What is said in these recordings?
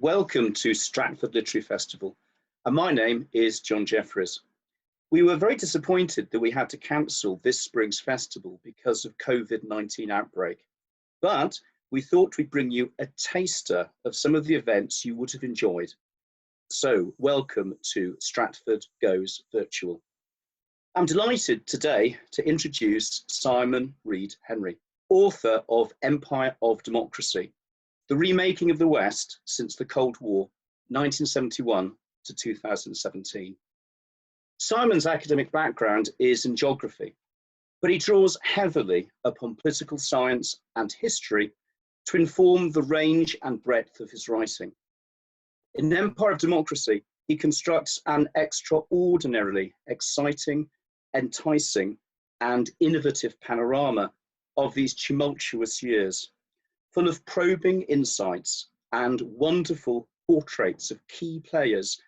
Welcome to Stratford Literary Festival, and my name is John Jeffries. We were very disappointed that we had to cancel this spring's festival because of COVID-19 outbreak, but we thought we'd bring you a taster of some of the events you would have enjoyed. So welcome to Stratford Goes Virtual. I'm delighted today to introduce Simon Reid-Henry, author of Empire of Democracy, The Remaking of the West Since the Cold War, 1971 to 2017. Simon's academic background is in geography, but he draws heavily upon political science and history to inform the range and breadth of his writing. In Empire of Democracy, he constructs an extraordinarily exciting, enticing, and innovative panorama of these tumultuous years, full of probing insights and wonderful portraits of key players,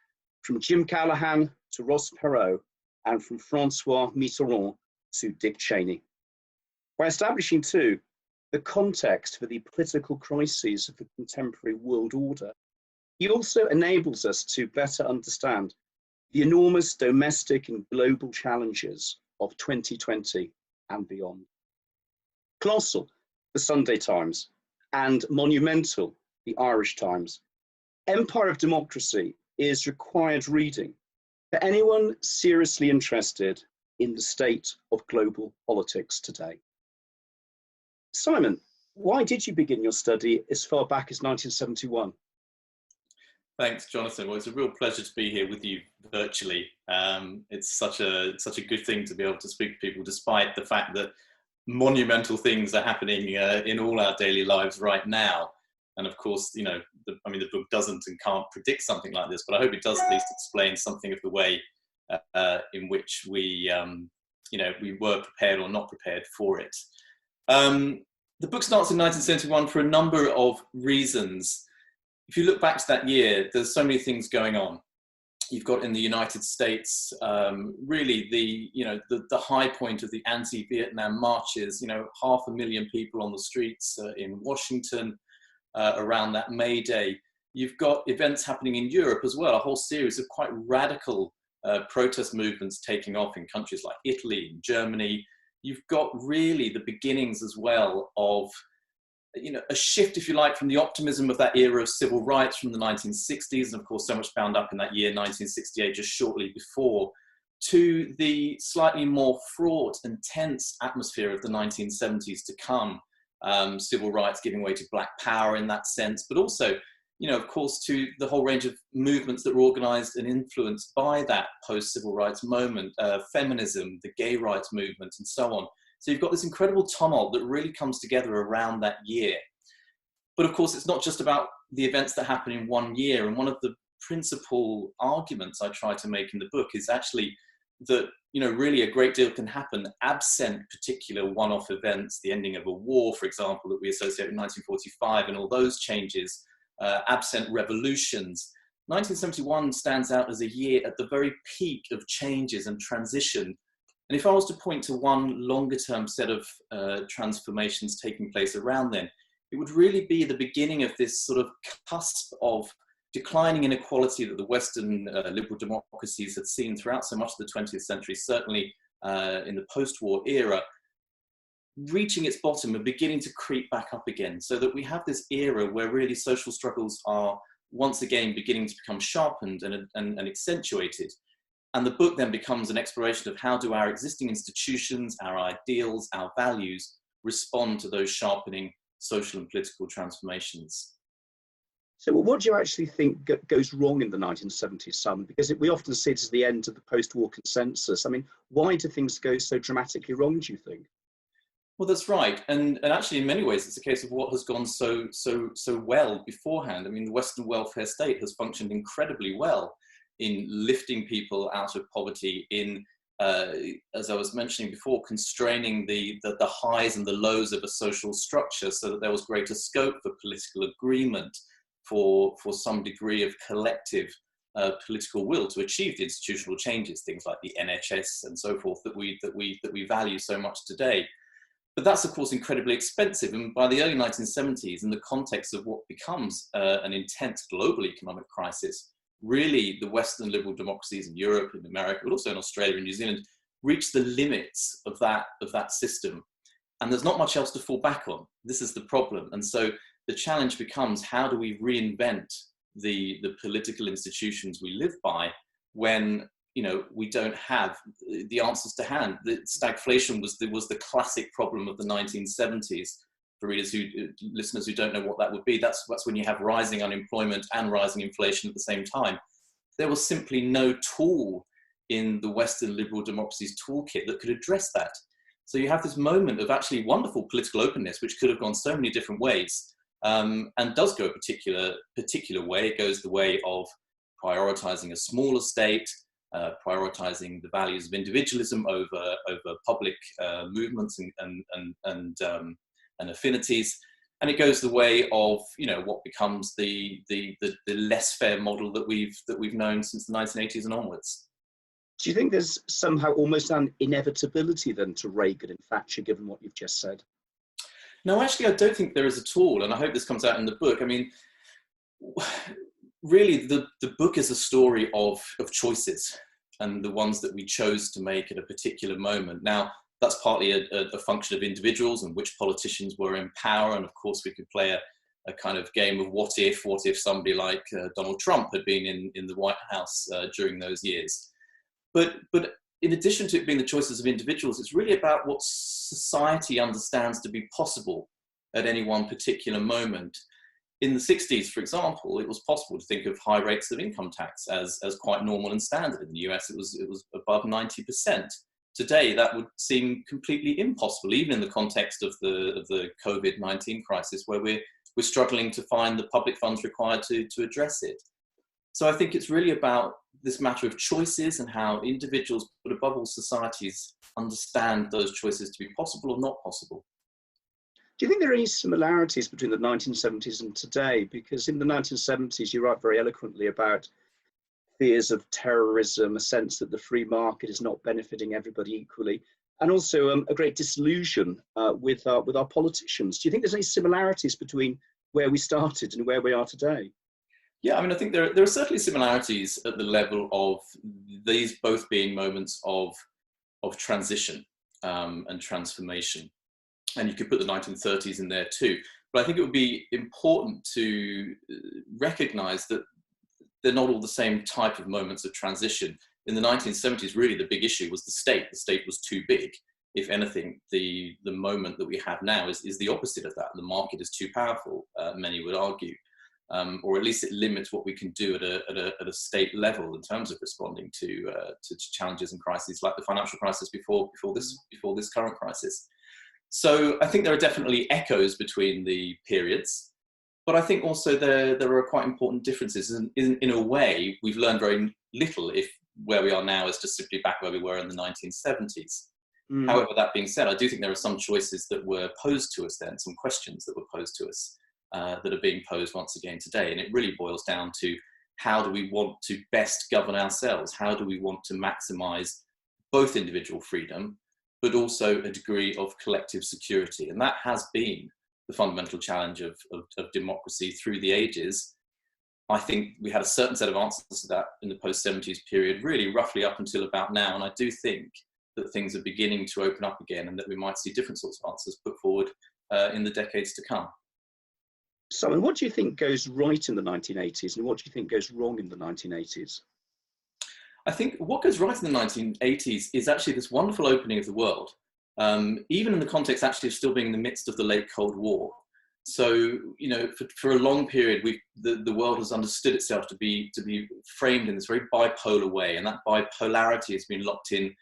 from Jim Callaghan to Ross Perot, and from Francois Mitterrand to Dick Cheney. By establishing, too, the context for the political crises of the contemporary world order, he also enables us to better understand the enormous domestic and global challenges of 2020 and beyond. Colossal, the Sunday Times, and monumental, the Irish Times, Empire of Democracy is required reading for anyone seriously interested in the state of global politics today. Simon, why did you begin your study as far back as 1971? Thanks, Jonathan. Well, it's a real pleasure to be here with you virtually. It's such a good thing to be able to speak to people, despite the fact that monumental things are happening in all our daily lives right now. And of course, you know, the book doesn't and can't predict something like this, but I hope it does at least explain something of the way in which we were prepared or not prepared for it. The book starts in 1971 for a number of reasons. If you look back to that year, there's so many things going on. You've got in the United States, really the high point of the anti-Vietnam marches, 500,000 people on the streets in Washington around that May Day. You've got events happening in Europe as well, a whole series of quite radical protest movements taking off in countries like Italy and Germany. You've got really the beginnings as well of a shift, if you like, from the optimism of that era of civil rights from the 1960s, and of course so much bound up in that year 1968, just shortly before, to the slightly more fraught and tense atmosphere of the 1970s to come. Civil rights giving way to black power in that sense, but also, of course, to the whole range of movements that were organized and influenced by that post-civil rights moment, feminism, the gay rights movement, and so on. So you've got this incredible tumult that really comes together around that year. But of course, it's not just about the events that happen in one year. And one of the principal arguments I try to make in the book is actually that, really a great deal can happen absent particular one-off events, the ending of a war, for example, that we associate with 1945 and all those changes, absent revolutions. 1971 stands out as a year at the very peak of changes and transition. And if I was to point to one longer term set of transformations taking place around then, it would really be the beginning of this sort of cusp of declining inequality that the Western liberal democracies had seen throughout so much of the 20th century, certainly in the post-war era, reaching its bottom and beginning to creep back up again, so that we have this era where really social struggles are once again beginning to become sharpened and accentuated. And the book then becomes an exploration of how do our existing institutions, our ideals, our values respond to those sharpening social and political transformations. So what do you actually think goes wrong in the 1970s, Simon? Because we often see it as the end of the post-war consensus. I mean, why do things go so dramatically wrong, do you think? Well, that's right. And actually, in many ways, it's a case of what has gone so well beforehand. I mean, the Western welfare state has functioned incredibly well in lifting people out of poverty, in, as I was mentioning before, constraining the highs and the lows of a social structure so that there was greater scope for political agreement, for some degree of collective political will to achieve the institutional changes, things like the NHS and so forth, that we value so much today. But that's, of course, incredibly expensive. And by the early 1970s, in the context of what becomes an intense global economic crisis, really the Western liberal democracies in Europe, in America, but also in Australia and New Zealand, reach the limits of that system. And there's not much else to fall back on. This is the problem. And so the challenge becomes, how do we reinvent the political institutions we live by when, you know, we don't have the answers to hand? The stagflation was the classic problem of the 1970s. For listeners who don't know what that would be, that's when you have rising unemployment and rising inflation at the same time. There was simply no tool in the Western liberal democracies toolkit that could address that. So you have this moment of actually wonderful political openness, which could have gone so many different ways, and does go a particular way. It goes the way of prioritizing a smaller state, prioritizing the values of individualism over public movements and affinities, and it goes the way of, you know, what becomes the less fair model that we've known since the 1980s and onwards. Do you think there's somehow almost an inevitability then to Reagan and Thatcher, given what you've just said? No, actually, I don't think there is at all, and I hope this comes out in the book. I mean, really, the book is a story of choices, and the ones that we chose to make at a particular moment. Now, that's partly a function of individuals and which politicians were in power, and of course, we could play a kind of game of what if somebody like Donald Trump had been in the White House during those years. But in addition to it being the choices of individuals, it's really about what society understands to be possible at any one particular moment. In the 60s, for example, it was possible to think of high rates of income tax as quite normal and standard. In the US, it was above 90%. Today, that would seem completely impossible, even in the context of the COVID-19 crisis, where we're struggling to find the public funds required to address it. So I think it's really about this matter of choices and how individuals, but above all societies, understand those choices to be possible or not possible. Do you think there are any similarities between the 1970s and today? Because in the 1970s, you write very eloquently about fears of terrorism, a sense that the free market is not benefiting everybody equally, and also a great disillusion with our politicians. Do you think there's any similarities between where we started and where we are today? Yeah, I mean, I think there are certainly similarities at the level of these both being moments of transition and transformation. And you could put the 1930s in there too. But I think it would be important to recognize that they're not all the same type of moments of transition. In the 1970s, really the big issue was the state. The state was too big. If anything, the moment that we have now is the opposite of that. The market is too powerful, many would argue. Or at least it limits what we can do at a state level in terms of responding to challenges and crises like the financial crisis before this current crisis. So I think there are definitely echoes between the periods, but I think also there are quite important differences. In a way, we've learned very little if where we are now is just simply back where we were in the 1970s. However, that being said, I do think there are some choices that were posed to us then, some questions that were posed to us that are being posed once again today. And it really boils down to, how do we want to best govern ourselves? How do we want to maximize both individual freedom, but also a degree of collective security? And that has been the fundamental challenge of democracy through the ages. I think we had a certain set of answers to that in the post-70s period, really roughly up until about now. And I do think that things are beginning to open up again, and that we might see different sorts of answers put forward in the decades to come. Simon, what do you think goes right in the 1980s, and what do you think goes wrong in the 1980s? I think what goes right in the 1980s is actually this wonderful opening of the world, even in the context actually of still being in the midst of the late Cold War. So, you know, for a long period, the world has understood itself to be framed in this very bipolar way, and that bipolarity has been locked in,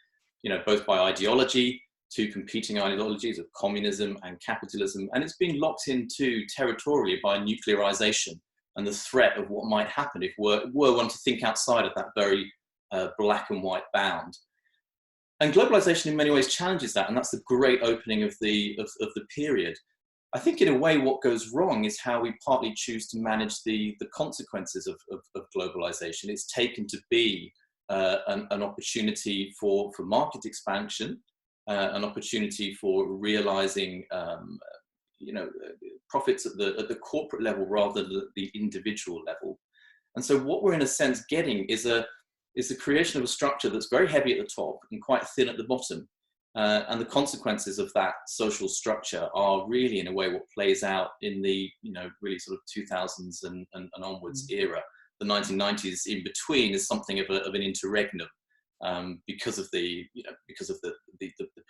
you know, both by ideology, two competing ideologies of communism and capitalism, and it's been locked into territorially by nuclearization and the threat of what might happen if were one to think outside of that very black and white bound. And globalization in many ways challenges that, and that's the great opening of the period. I think in a way what goes wrong is how we partly choose to manage the consequences of globalization. It's taken to be an opportunity for market expansion, an opportunity for realizing, profits at the corporate level rather than the individual level. And so what we're in a sense getting is the creation of a structure that's very heavy at the top and quite thin at the bottom. And the consequences of that social structure are really, in a way, what plays out in the, really sort of 2000s and onwards era. The 1990s in between is something of an interregnum, because of the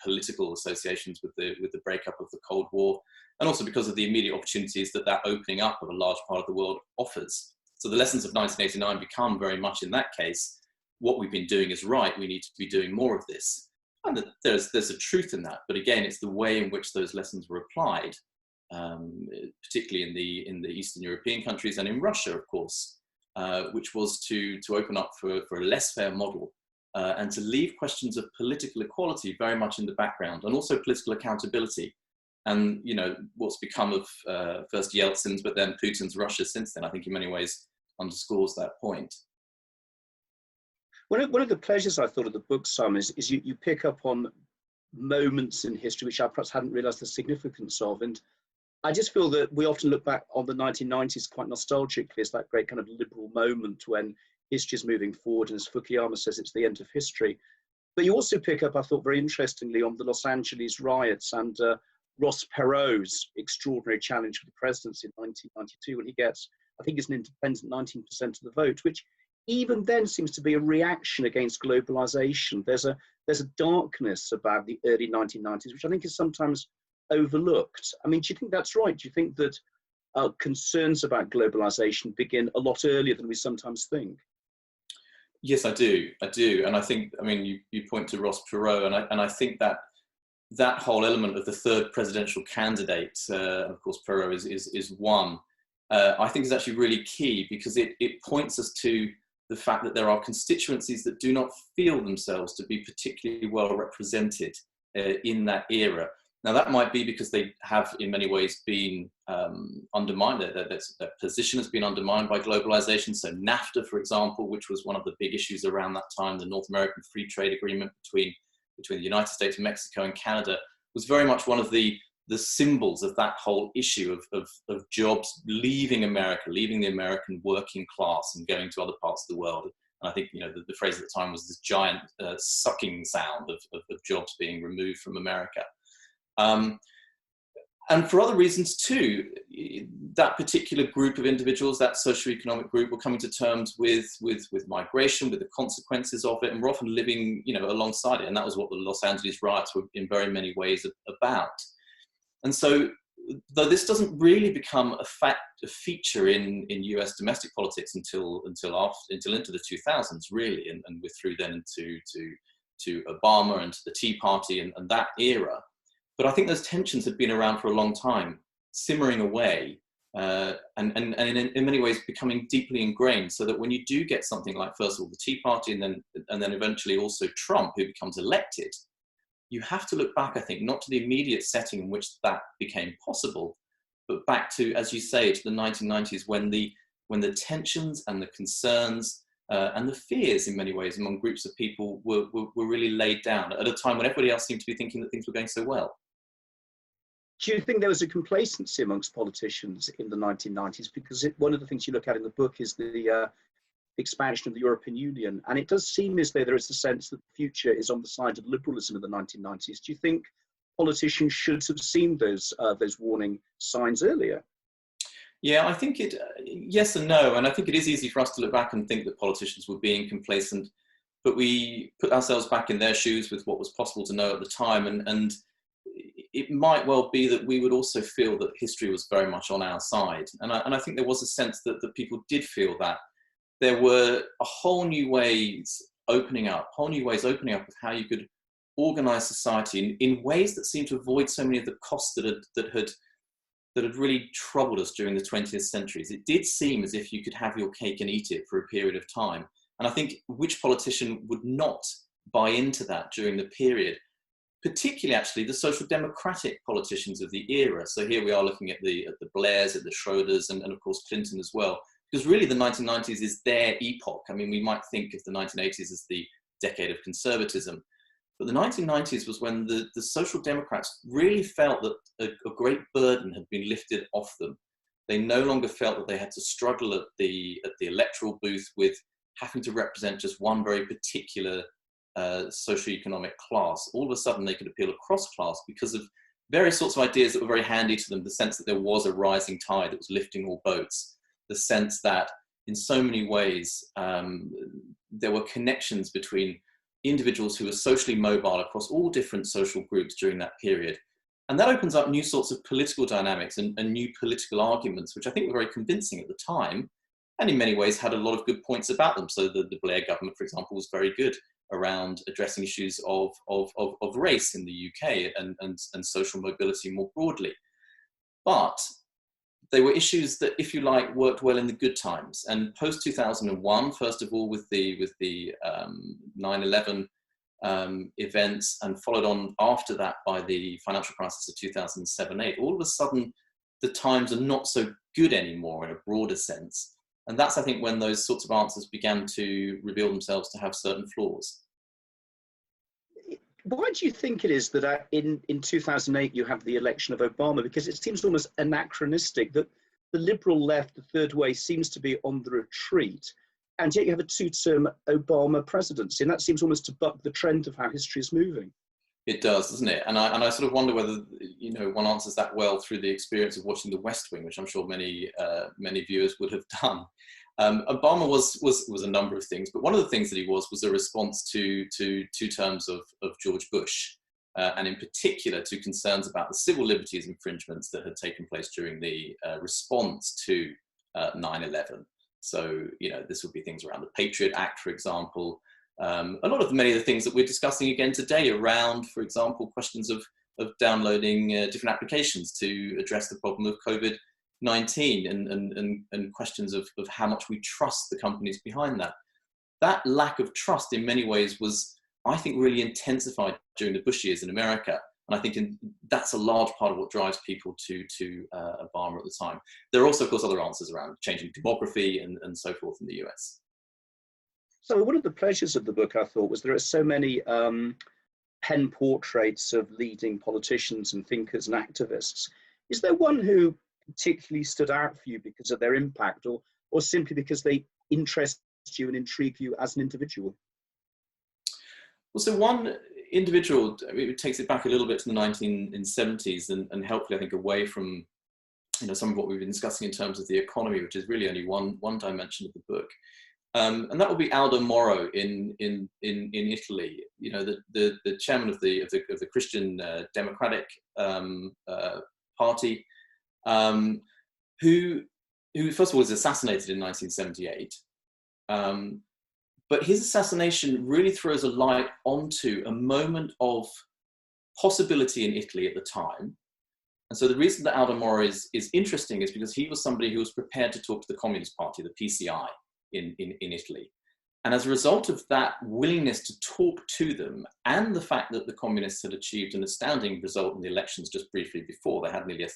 political associations with the breakup of the Cold War, and also because of the immediate opportunities that opening up of a large part of the world offers. So the lessons of 1989 become very much, in that case, what we've been doing is right. We need to be doing more of this. And there's a truth in that, but again, it's the way in which those lessons were applied, particularly in the Eastern European countries and in Russia, of course, which was to open up for a less fair model, and to leave questions of political equality very much in the background, and also political accountability. And what's become of first Yeltsin's, but then Putin's Russia since then, I think in many ways underscores that point. One of the pleasures I thought of the book, Sam, is you pick up on moments in history which I perhaps hadn't realised the significance of. And I just feel that we often look back on the 1990s quite nostalgically as that great kind of liberal moment when history is moving forward, and as Fukuyama says, it's the end of history. But you also pick up, I thought very interestingly, on the Los Angeles riots and Ross Perot's extraordinary challenge for the presidency in 1992, when he gets, I think it's an independent 19% of the vote, which even then seems to be a reaction against globalization. There's a darkness about the early 1990s, which I think is sometimes overlooked. I mean, do you think that's right? Do you think that concerns about globalization begin a lot earlier than we sometimes think? Yes, I do. And I think, you point to Ross Perot, and I think that whole element of the third presidential candidate, of course, Perot is one, I think is actually really key, because it points us to the fact that there are constituencies that do not feel themselves to be particularly well represented in that era. Now, that might be because they have in many ways been undermined, their position has been undermined by globalization. So NAFTA, for example, which was one of the big issues around that time, the North American Free Trade Agreement between the United States, Mexico and Canada, was very much one of the symbols of that whole issue of jobs leaving America, leaving the American working class and going to other parts of the world. And I think, the phrase at the time was this giant sucking sound of jobs being removed from America. And for other reasons too, that particular group of individuals, that socioeconomic group, were coming to terms with migration, with the consequences of it, and we're often living, alongside it. And that was what the Los Angeles riots were in very many ways about. And so, though this doesn't really become a feature in US domestic politics until into the 2000s, really, and we're through then to Obama and to the Tea Party and that era. But I think those tensions had been around for a long time, simmering away, and in many ways becoming deeply ingrained, so that when you do get something like, first of all, the Tea Party, and then eventually also Trump, who becomes elected, you have to look back, I think, not to the immediate setting in which that became possible, but back to, as you say, to the 1990s, when the tensions and the concerns and the fears, in many ways, among groups of people were really laid down at a time when everybody else seemed to be thinking that things were going so well. Do you think there was a complacency amongst politicians in the 1990s? Because one of the things you look at in the book is the expansion of the European Union. And it does seem as though there is a sense that the future is on the side of liberalism in the 1990s. Do you think politicians should have seen those warning signs earlier? Yeah, I think yes and no. And I think it is easy for us to look back and think that politicians were being complacent, but we put ourselves back in their shoes with what was possible to know at the time. And it might well be that we would also feel that history was very much on our side. And I think there was a sense that people did feel that. There were a whole new ways opening up of how you could organize society in ways that seemed to avoid so many of the costs that had really troubled us during the 20th centuries. It did seem as if you could have your cake and eat it for a period of time. And I think which politician would not buy into that during the period? Particularly, actually, the social democratic politicians of the era. So here we are looking at the Blairs, at the Schroders, and of course Clinton as well. Because really the 1990s is their epoch. I mean, we might think of the 1980s as the decade of conservatism, But the 1990s was when the Social Democrats really felt that a great burden had been lifted off them. They no longer felt that they had to struggle at the electoral booth with having to represent just one very particular socioeconomic class. All of a sudden, they could appeal across class because of various sorts of ideas that were very handy to them. The sense that there was a rising tide that was lifting all boats. The sense that in so many ways, there were connections between individuals who were socially mobile across all different social groups during that period. And that opens up new sorts of political dynamics and new political arguments, which I think were very convincing at the time, and in many ways had a lot of good points about them. So the Blair government, for example, was very good around addressing issues of race in the UK and social mobility more broadly. But they were issues that, if you like, worked well in the good times. And post-2001, first of all, with the 9/11 events, and followed on after that by the financial crisis of 2007-8, all of a sudden, the times are not so good anymore in a broader sense. And that's, I think, when those sorts of answers began to reveal themselves to have certain flaws. Why do you think it is that in 2008 you have the election of Obama? Because it seems almost anachronistic that the liberal left, the third way, seems to be on the retreat, and yet you have a two-term Obama presidency, and that seems almost to buck the trend of how history is moving. It does, doesn't it? And I sort of wonder whether, you know, one answers that well through the experience of watching The West Wing, which I'm sure many viewers would have done. Obama was a number of things, but one of the things that he was a response to 2 terms of George Bush, and in particular to concerns about the civil liberties infringements that had taken place during the response to 9/11. So, you know, this would be things around the Patriot Act, for example. Many of the things that we're discussing again today around, for example, questions of downloading different applications to address the problem of COVID-19 and questions of how much we trust the companies behind that. That lack of trust in many ways was, I think, really intensified during the Bush years in America. And I think that's a large part of what drives people to Obama at the time. There are also, of course, other answers around changing demography and so forth in the US. So one of the pleasures of the book, I thought, was there are so many pen portraits of leading politicians and thinkers and activists. Is there one who particularly stood out for you because of their impact, or simply because they interest you and intrigue you as an individual? Well, so one individual, I mean, it takes it back a little bit to the 1970s and helpfully, I think, away from, you know, some of what we've been discussing in terms of the economy, which is really only one dimension of the book. And that would be Aldo Moro in Italy. You know, the chairman of the Christian Democratic Party, who first of all was assassinated in 1978. But his assassination really throws a light onto a moment of possibility in Italy at the time. And so the reason that Aldo Moro is interesting is because he was somebody who was prepared to talk to the Communist Party, the PCI, in Italy. And as a result of that willingness to talk to them, and the fact that the communists had achieved an astounding result in the elections just briefly before, they had nearly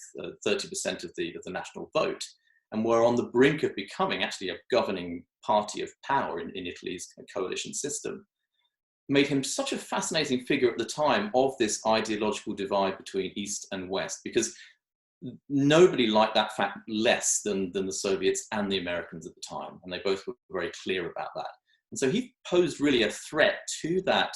30% of the national vote, and were on the brink of becoming actually a governing party of power in Italy's coalition system, made him such a fascinating figure at the time of this ideological divide between East and West, because nobody liked that fact less than the Soviets and the Americans at the time, and they both were very clear about that. And so he posed really a threat to that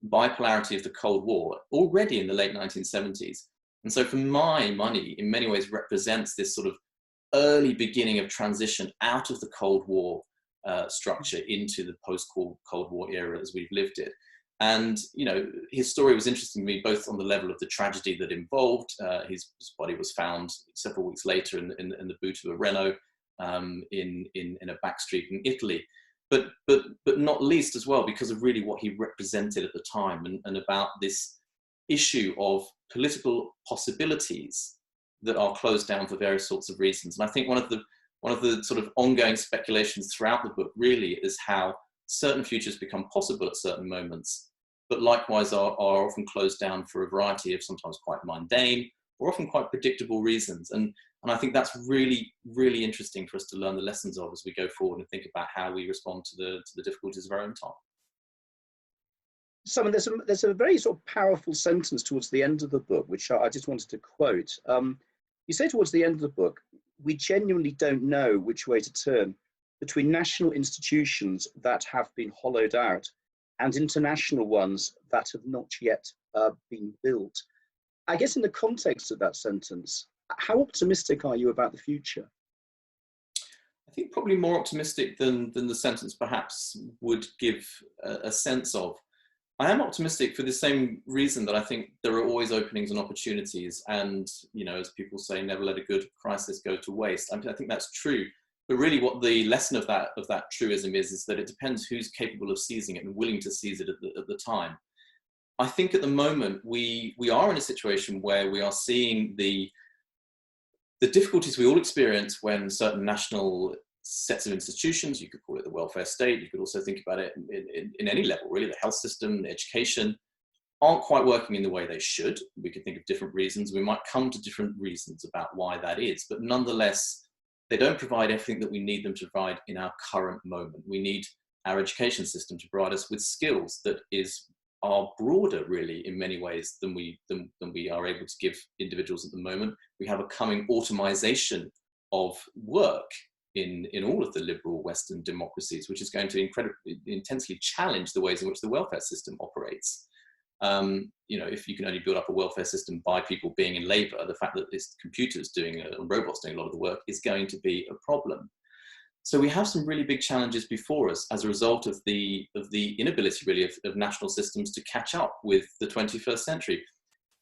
bipolarity of the Cold War already in the late 1970s. And so for my money, in many ways represents this sort of early beginning of transition out of the Cold War structure into the post-Cold War era as we've lived it. And, you know, his story was interesting to me, both on the level of the tragedy that involved. His body was found several weeks later in the boot of a Renault in a back street in Italy. But not least as well because of really what he represented at the time and about this issue of political possibilities that are closed down for various sorts of reasons. And I think one of the sort of ongoing speculations throughout the book really is how certain futures become possible at certain moments, but likewise are often closed down for a variety of sometimes quite mundane or often quite predictable reasons. And I think that's really, really interesting for us to learn the lessons of as we go forward and think about how we respond to the difficulties of our own time. Simon, there's a very sort of powerful sentence towards the end of the book, which I just wanted to quote. You say towards the end of the book, we genuinely don't know which way to turn between national institutions that have been hollowed out and international ones that have not yet been built. I guess in the context of that sentence, how optimistic are you about the future? I think probably more optimistic than the sentence perhaps would give a sense of. I am optimistic for the same reason that I think there are always openings and opportunities, and, you know, as people say, never let a good crisis go to waste. I think that's true, but really what the lesson of that truism is that it depends who's capable of seizing it and willing to seize it at the time. I think at the moment we are in a situation where we are seeing the difficulties we all experience when certain national sets of institutions, you could call it the welfare state, you could also think about it in any level, really, the health system, the education, aren't quite working in the way they should. We could think of different reasons. We might come to different reasons about why that is, but nonetheless, they don't provide everything that we need them to provide in our current moment. We need our education system to provide us with skills that are broader, really, in many ways than we are able to give individuals at the moment. We have a coming automation of work in all of the liberal Western democracies, which is going to intensely challenge the ways in which the welfare system operates. You know, if you can only build up a welfare system by people being in labour, the fact that it's computers and robots doing a lot of the work is going to be a problem. So we have some really big challenges before us as a result of the inability, really, of national systems to catch up with the 21st century.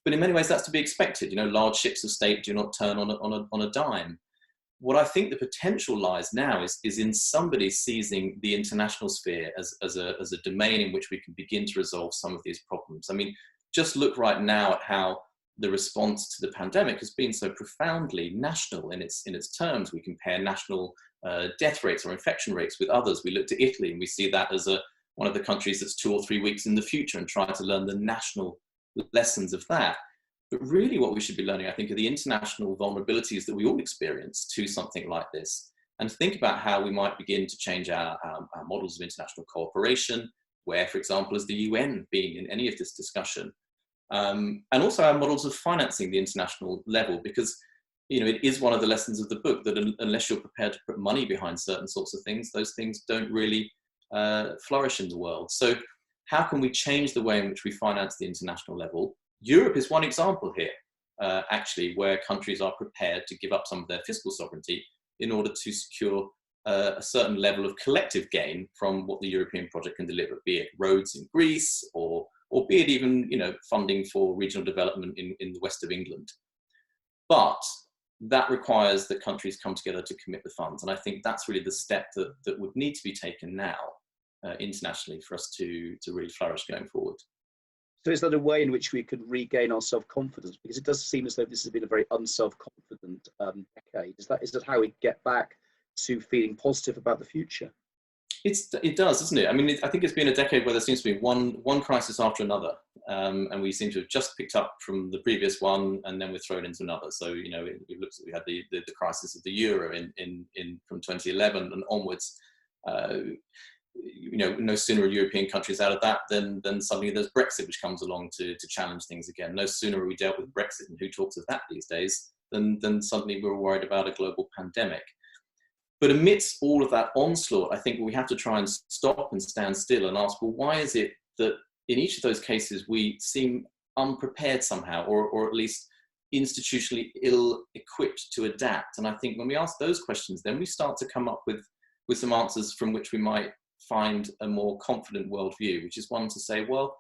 But in many ways, that's to be expected. You know, large ships of state do not turn on a dime. What I think the potential lies now is in somebody seizing the international sphere as a domain in which we can begin to resolve some of these problems. I mean, just look right now at how the response to the pandemic has been so profoundly national in its terms. We compare national death rates or infection rates with others. We look to Italy and we see that as one of the countries that's 2 or 3 weeks in the future and try to learn the national lessons of that. But really what we should be learning, I think, are the international vulnerabilities that we all experience to something like this, and think about how we might begin to change our models of international cooperation, where, for example, has the UN been in any of this discussion? And also our models of financing the international level, because, you know, it is one of the lessons of the book that unless you're prepared to put money behind certain sorts of things, those things don't really flourish in the world. So how can we change the way in which we finance the international level? Europe is one example here, actually, where countries are prepared to give up some of their fiscal sovereignty in order to secure a certain level of collective gain from what the European project can deliver, be it roads in Greece or be it even, you know, funding for regional development in the west of England. But that requires that countries come together to commit the funds. And I think that's really the step that would need to be taken now internationally for us to really flourish going forward. So is that a way in which we could regain our self-confidence? Because it does seem as though this has been a very unself-confident decade. Is that how we get back to feeling positive about the future? It does, doesn't it? I mean, I think it's been a decade where there seems to be one crisis after another, and we seem to have just picked up from the previous one, and then we're thrown into another. So, you know, we had the crisis of the euro from 2011 and onwards. You know, no sooner are European countries out of that than suddenly there's Brexit, which comes along to challenge things again. No sooner are we dealt with Brexit, and who talks of that these days, than suddenly we're worried about a global pandemic. But amidst all of that onslaught, I think we have to try and stop and stand still and ask, well, why is it that in each of those cases we seem unprepared somehow, or at least institutionally ill-equipped to adapt? And I think when we ask those questions, then we start to come up with some answers from which we might find a more confident worldview, which is one to say, well,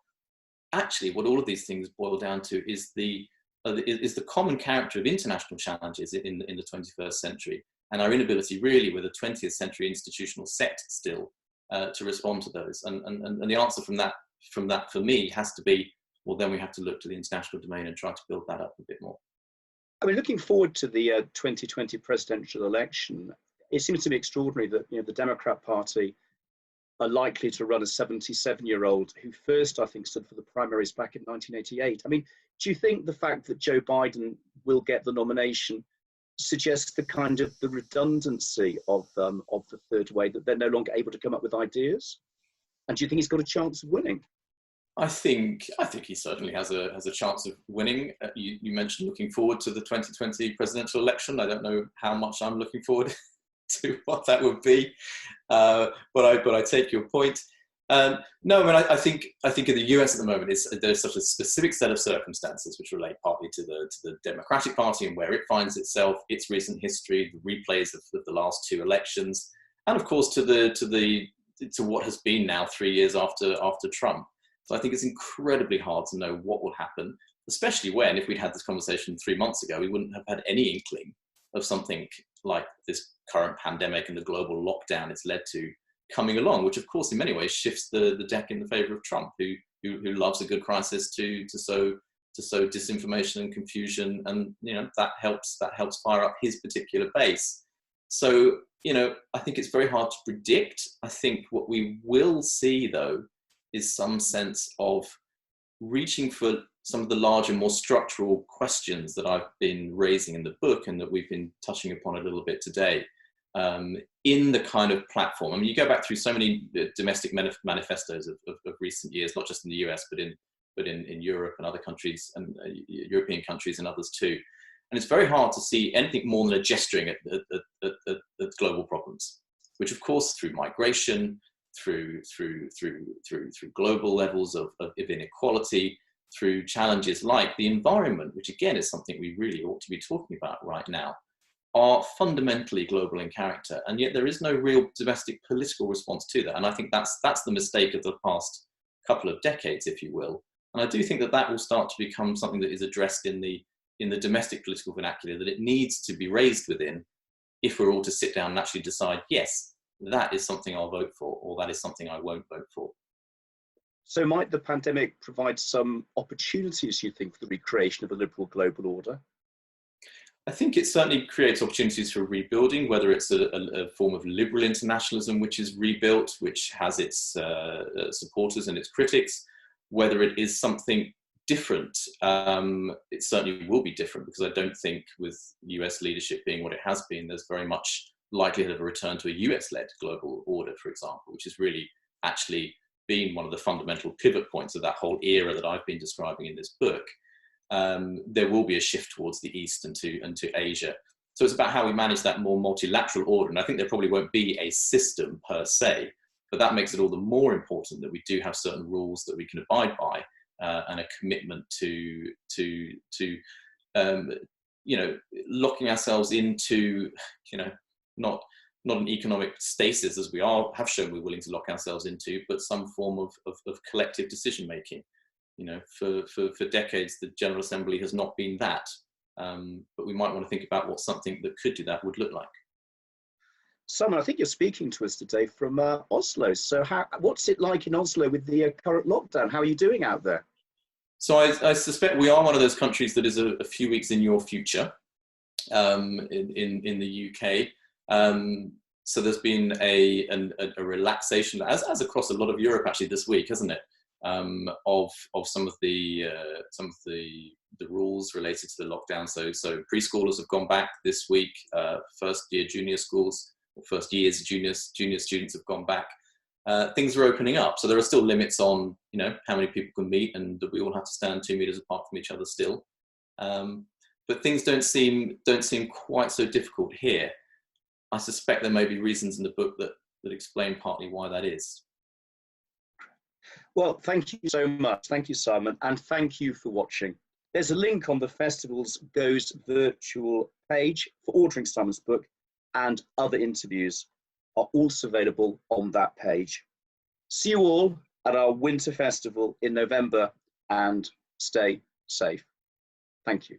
actually, what all of these things boil down to is the common character of international challenges in the 21st century, and our inability, really, with a 20th century institutional set still, to respond to those. And the answer from that for me has to be, well, then we have to look to the international domain and try to build that up a bit more. I mean, looking forward to the 2020 presidential election, it seems to be extraordinary that, you know, the Democrat Party are likely to run a 77-year-old who first, I think, stood for the primaries back in 1988. I mean, do you think the fact that Joe Biden will get the nomination suggests the kind of the redundancy of the third way, that they're no longer able to come up with ideas? And do you think he's got a chance of winning? I think he certainly has a chance of winning. You mentioned looking forward to the 2020 presidential election. I don't know how much I'm looking forward to what that would be, but I take your point. No, I mean, I think in the US at the moment there's such a specific set of circumstances which relate partly to the Democratic Party and where it finds itself, its recent history, the replays of the last two elections, and of course to what has been now 3 years after Trump. So I think it's incredibly hard to know what will happen, especially when, if we'd had this conversation 3 months ago, we wouldn't have had any inkling of something like this current pandemic and the global lockdown it's led to coming along, which of course in many ways shifts the deck in the favor of Trump, who loves a good crisis to sow disinformation and confusion, and that helps fire up his particular base. So I think it's very hard to predict. I think what we will see though is some sense of reaching for some of the larger, more structural questions that I've been raising in the book and that we've been touching upon a little bit today. In the kind of platform. I mean, you go back through so many domestic manifestos of recent years, not just in the US, but in Europe and other countries, and European countries and others too. And it's very hard to see anything more than a gesturing at global problems, which of course through migration, through global levels of inequality, through challenges like the environment, which again is something we really ought to be talking about right now, are fundamentally global in character, and yet there is no real domestic political response to that. And I think that's the mistake of the past couple of decades, if you will. And I do think that will start to become something that is addressed in the domestic political vernacular, that it needs to be raised within, if we're all to sit down and actually decide, yes, that is something I'll vote for, or that is something I won't vote for. So might the pandemic provide some opportunities, you think, for the recreation of a liberal global order? I think it certainly creates opportunities for rebuilding, whether it's a form of liberal internationalism which is rebuilt, which has its supporters and its critics, whether it is something different. It certainly will be different, because I don't think with US leadership being what it has been, there's very much likelihood of a return to a US-led global order, for example, which has really actually been one of the fundamental pivot points of that whole era that I've been describing in this book. There will be a shift towards the East and to Asia. So it's about how we manage that more multilateral order. And I think there probably won't be a system per se, but that makes it all the more important that we do have certain rules that we can abide by, and a commitment to locking ourselves into, not an economic stasis as we have shown we're willing to lock ourselves into, but some form of collective decision making. For decades, the General Assembly has not been that, but we might want to think about what something that could do that would look like. Simon, I think you're speaking to us today from Oslo. So what's it like in Oslo with the current lockdown? How are you doing out there? So I suspect we are one of those countries that is a few weeks in your future, in the UK. So there's been a relaxation, as across a lot of Europe actually this week, hasn't it? Of some of the rules related to the lockdown. So preschoolers have gone back this week. First year junior schools, or first years junior students have gone back. Things are opening up. So there are still limits on how many people can meet, and that we all have to stand 2 meters apart from each other still. But things don't seem quite so difficult here. I suspect there may be reasons in the book that explain partly why that is. Well, thank you so much. Thank you, Simon, and thank you for watching. There's a link on the festival's Goes virtual page for ordering Simon's book, and other interviews are also available on that page. See you all at our winter festival in November, and stay safe. Thank you.